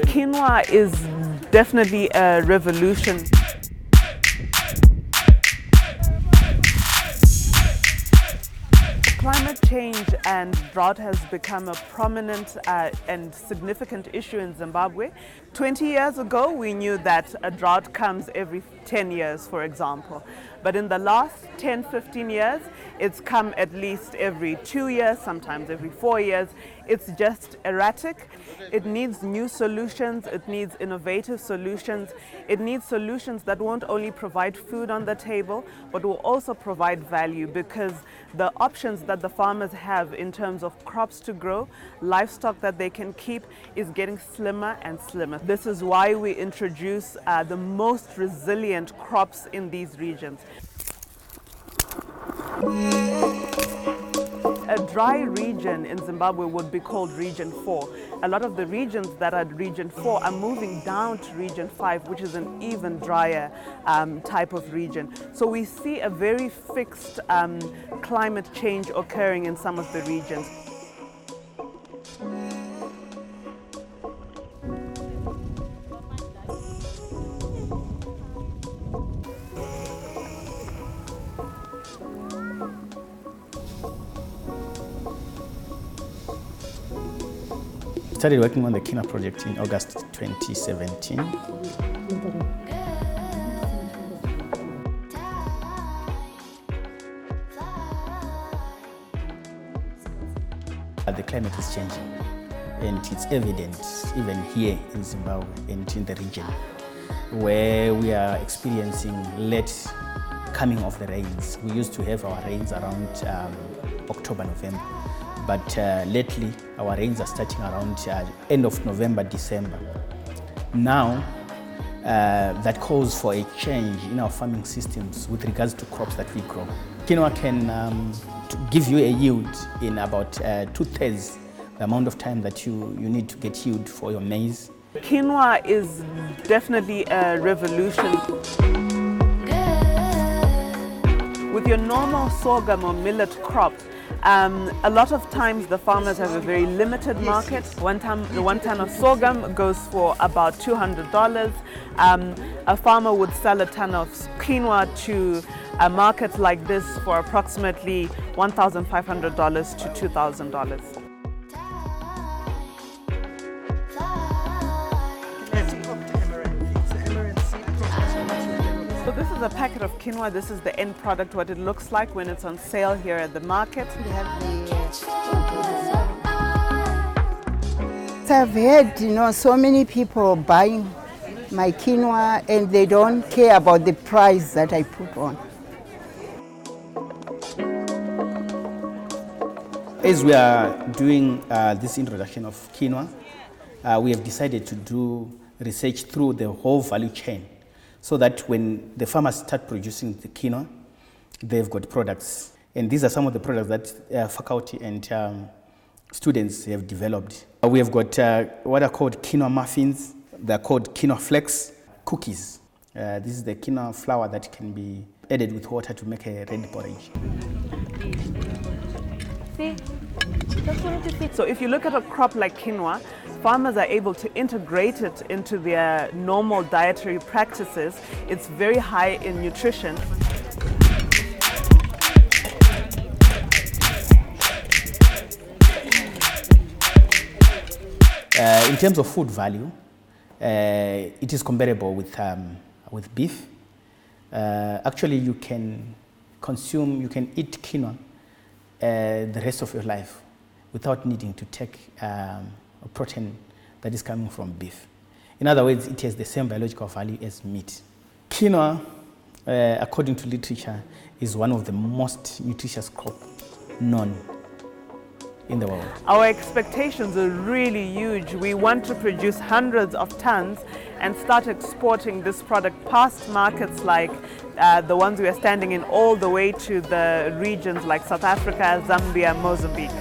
Quinoa is definitely a revolution. Climate change and drought has become a prominent and significant issue in Zimbabwe. 20 years ago, we knew that a drought comes every 10 years, for example. But in the last 10, 15 years, it's come at least every 2 years, sometimes every 4 years. It's just erratic. It needs new solutions. It needs innovative solutions. It needs solutions that won't only provide food on the table, but will also provide value, because the options that the farmers have in terms of crops to grow, livestock that they can keep, is getting slimmer and slimmer. This is why we introduce the most resilient crops in these regions. A dry region in Zimbabwe would be called Region 4. A lot of the regions that are Region 4 are moving down to Region 5, which is an even drier type of region. So we see a very fixed climate change occurring in some of the regions. Started working on the Quinoa project in August 2017. The climate is changing, and it's evident even here in Zimbabwe and in the region, where we are experiencing late coming of the rains. We used to have our rains around October, November. But lately, our rains are starting around end of November, December. Now, that calls for a change in our farming systems with regards to crops that we grow. Quinoa can give you a yield in about 2/3 the amount of time that you need to get yield for your maize. Quinoa is definitely a revolution. With your normal sorghum or millet crop, a lot of times the farmers have a very limited market. One ton of sorghum goes for about $200. A farmer would sell a ton of quinoa to a market like this for approximately $1,500 to $2,000. So this is a packet of quinoa. This is the end product, what it looks like when it's on sale here at the market. I've had, so many people buying my quinoa and they don't care about the price that I put on. As we are doing this introduction of quinoa, we have decided to do research through the whole value chain, so that when the farmers start producing the quinoa, they've got products. And these are some of the products that faculty and students have developed. We have got what are called quinoa muffins. They're called quinoa flakes, cookies. This is the quinoa flour that can be added with water to make a red porridge. So if you look at a crop like quinoa, farmers are able to integrate it into their normal dietary practices. It's very high in nutrition. In terms of food value, it is comparable with beef. Actually, you can eat quinoa the rest of your life without needing to take a protein that is coming from beef. In other words, it has the same biological value as meat. Quinoa, according to literature, is one of the most nutritious crops known in the world. Our expectations are really huge. We want to produce hundreds of tons and start exporting this product past markets like the ones we are standing in, all the way to the regions like South Africa, Zambia, Mozambique.